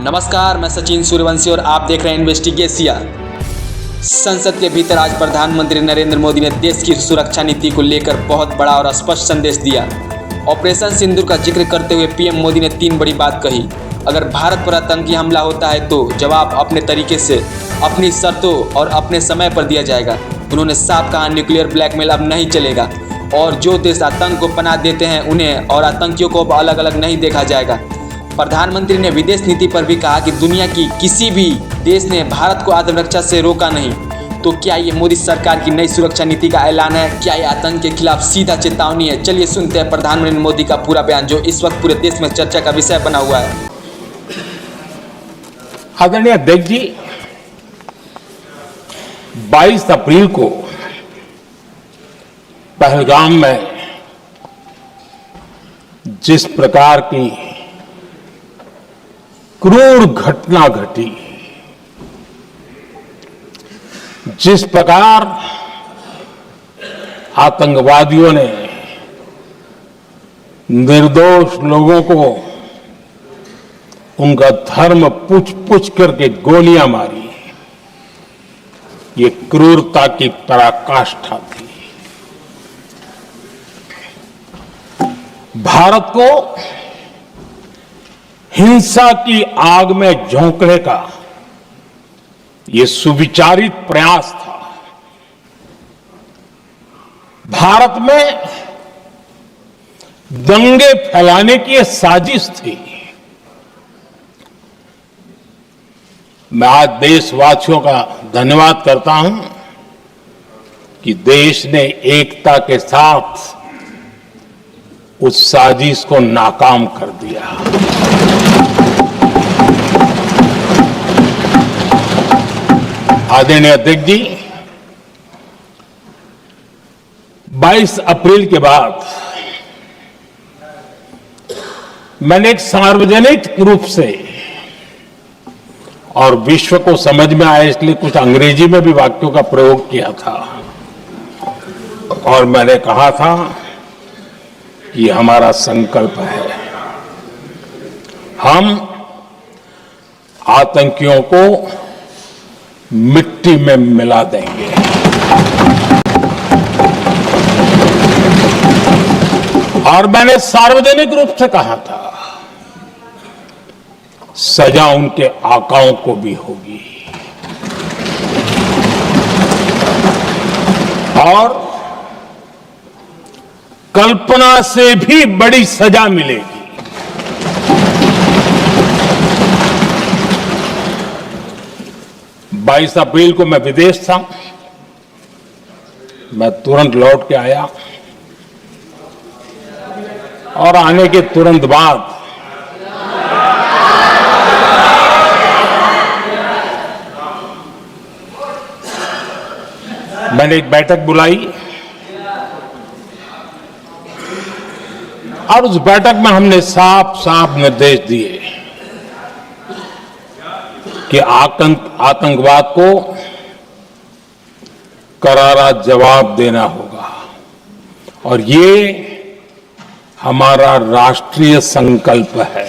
नमस्कार, मैं सचिन सूर्यवंशी और आप देख रहे हैं इन्वेस्टिगेशिया। संसद के भीतर आज प्रधानमंत्री नरेंद्र मोदी ने देश की सुरक्षा नीति को लेकर बहुत बड़ा और स्पष्ट संदेश दिया। ऑपरेशन सिंदूर का जिक्र करते हुए पीएम मोदी ने 3 बड़ी बात कही। अगर भारत पर आतंकी हमला होता है तो जवाब अपने तरीके से, अपनी शर्तों और अपने समय पर दिया जाएगा। उन्होंने साफ कहा, न्यूक्लियर ब्लैकमेल अब नहीं चलेगा और जो देश आतंक को पनाह देते हैं उन्हें और आतंकियों को अलग अलग नहीं देखा जाएगा। प्रधानमंत्री ने विदेश नीति पर भी कहा कि दुनिया की किसी भी देश ने भारत को आत्मरक्षा से रोका नहीं। तो क्या ये मोदी सरकार की नई सुरक्षा नीति का ऐलान है? क्या ये आतंक के खिलाफ सीधा चेतावनी है? चलिए सुनते हैं प्रधानमंत्री मोदी का पूरा बयान, जो इस वक्त पूरे देश में चर्चा का विषय बना हुआ है। आदरणीय अध्यक्ष जी, 22 अप्रैल को पहलगाम में जिस प्रकार की क्रूर घटना घटी, जिस प्रकार आतंकवादियों ने निर्दोष लोगों को उनका धर्म पूछ करके गोलियां मारी, ये क्रूरता की पराकाष्ठा थी। भारत को हिंसा की आग में झोंकने का ये सुविचारित प्रयास था। भारत में दंगे फैलाने की ये साजिश थी। मैं आज देशवासियों का धन्यवाद करता हूं कि देश ने एकता के साथ उस साजिश को नाकाम कर दिया। आदरणीय अध्यक्ष जी, 22 अप्रैल के बाद मैंने एक सार्वजनिक रूप से और विश्व को समझ में आए इसलिए कुछ अंग्रेजी में भी वाक्यों का प्रयोग किया था और मैंने कहा था कि हमारा संकल्प है, हम आतंकियों को मिट्टी में मिला देंगे। और मैंने सार्वजनिक रूप से कहा था, सजा उनके आकाओं को भी होगी और कल्पना से भी बड़ी सजा मिलेगी। बाईस अप्रैल को मैं विदेश था, मैं तुरंत लौट के आया और आने के तुरंत बाद मैंने एक बैठक बुलाई और उस बैठक में हमने साफ साफ निर्देश दिए कि आतंकवाद को करारा जवाब देना होगा और ये हमारा राष्ट्रीय संकल्प है।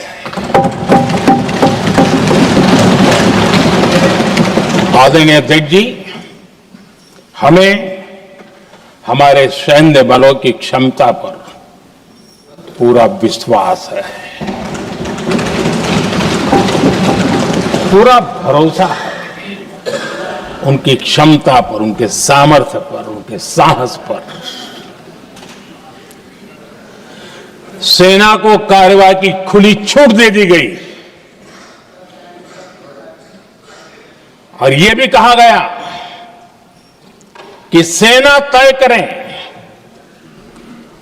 आदरणीय अध्यक्ष जी, हमें हमारे सैन्य बलों की क्षमता पर पूरा विश्वास है, पूरा भरोसा है उनकी क्षमता पर, उनके सामर्थ्य पर, उनके साहस पर। सेना को कार्रवाई की खुली छूट दे दी गई और यह भी कहा गया कि सेना तय करें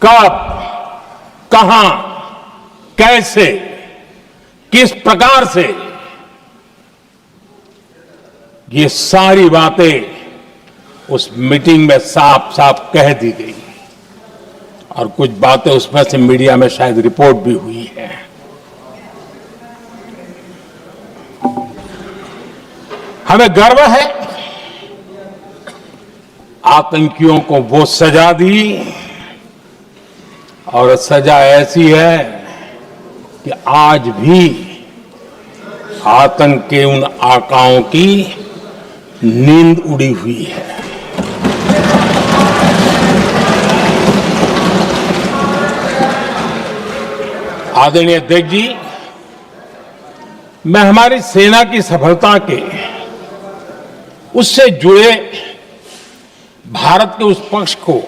कब, कहां, कैसे, किस प्रकार से। ये सारी बातें उस मीटिंग में साफ साफ कह दी गई और कुछ बातें उसमें से मीडिया में शायद रिपोर्ट भी हुई है। हमें गर्व है, आतंकियों को वो सजा दी और सजा ऐसी है कि आज भी आतंक के उन आकाओं की नींद उड़ी हुई है। आदरणीय अध्यक्ष जी, मैं हमारी सेना की सफलता के उससे जुड़े भारत के उस पक्ष को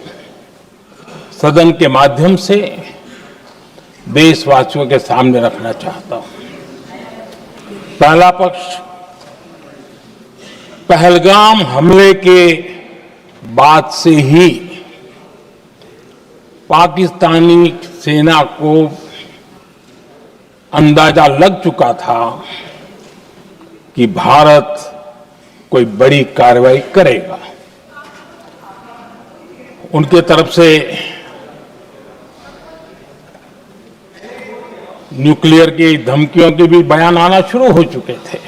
सदन के माध्यम से देशवासियों के सामने रखना चाहता हूं। पहला पक्ष, पहलगाम हमले के बाद से ही पाकिस्तानी सेना को अंदाजा लग चुका था कि भारत कोई बड़ी कार्रवाई करेगा। उनके तरफ से न्यूक्लियर की धमकियों के भी बयान आना शुरू हो चुके थे।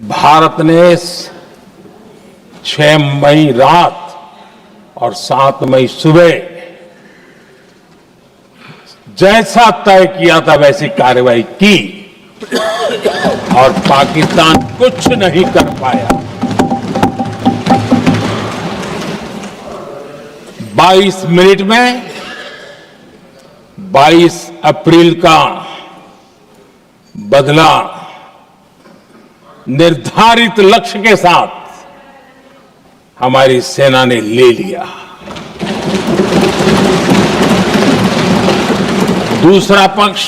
भारत ने 6 मई रात और 7 मई सुबह जैसा तय किया था वैसी कार्रवाई की और पाकिस्तान कुछ नहीं कर पाया। 22 मिनट में 22 अप्रैल का बदला निर्धारित लक्ष्य के साथ हमारी सेना ने ले लिया। दूसरा पक्ष,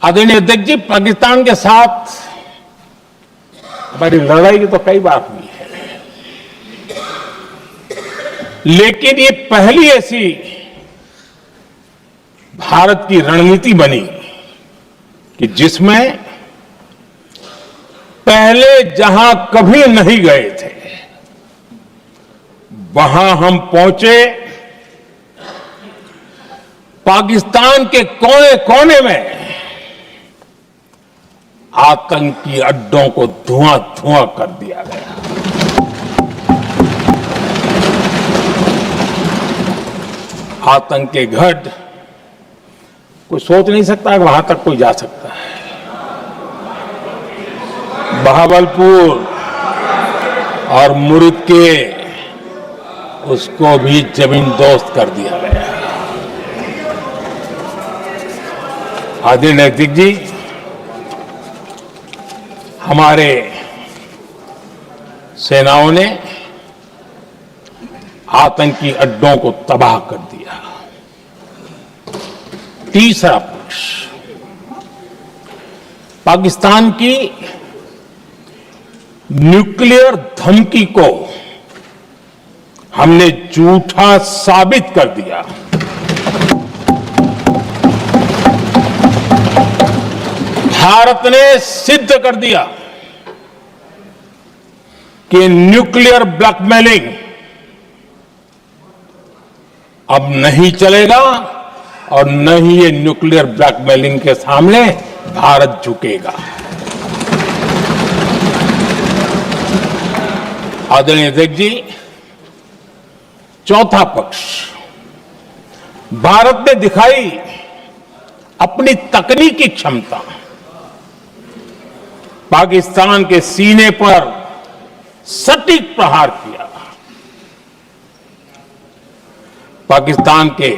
आदरणीय अध्यक्ष जी, पाकिस्तान के साथ हमारी लड़ाई तो कई बार हुई है, लेकिन ये पहली ऐसी भारत की रणनीति बनी कि जिसमें पहले जहां कभी नहीं गए थे वहां हम पहुंचे। पाकिस्तान के कोने कोने में आतंकी अड्डों को धुआं धुआं कर दिया गया। आतंक के गढ़ कोई सोच नहीं सकता कि वहां तक कोई जा सकता है। बहावलपुर और मुर्ग के उसको भी जमीन दोस्त कर दिया गया। आदरणीय अध्यक्ष जी, हमारे सेनाओं ने आतंकी अड्डों को तबाह कर दिया। तीसरा पक्ष, पाकिस्तान की न्यूक्लियर धमकी को हमने झूठा साबित कर दिया। भारत ने सिद्ध कर दिया कि न्यूक्लियर ब्लैकमेलिंग अब नहीं चलेगा और न ही ये न्यूक्लियर ब्लैकमेलिंग के सामने भारत झुकेगा। आदरणीय अध्यक्ष जी, चौथा पक्ष, भारत ने दिखाई अपनी तकनीकी क्षमता। पाकिस्तान के सीने पर सटीक प्रहार किया। पाकिस्तान के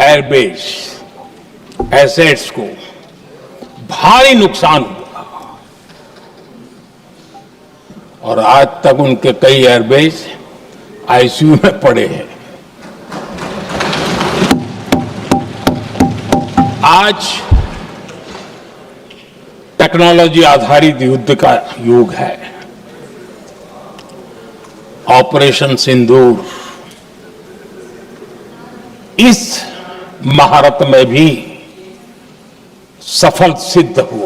एयरबेस एसेट्स को भारी नुकसान हुआ और आज तक उनके कई एयरबेस आईसीयू में पड़े हैं। आज टेक्नोलॉजी आधारित युद्ध का युग है। ऑपरेशन सिंदूर इस महारत में भी सफल सिद्ध हुआ।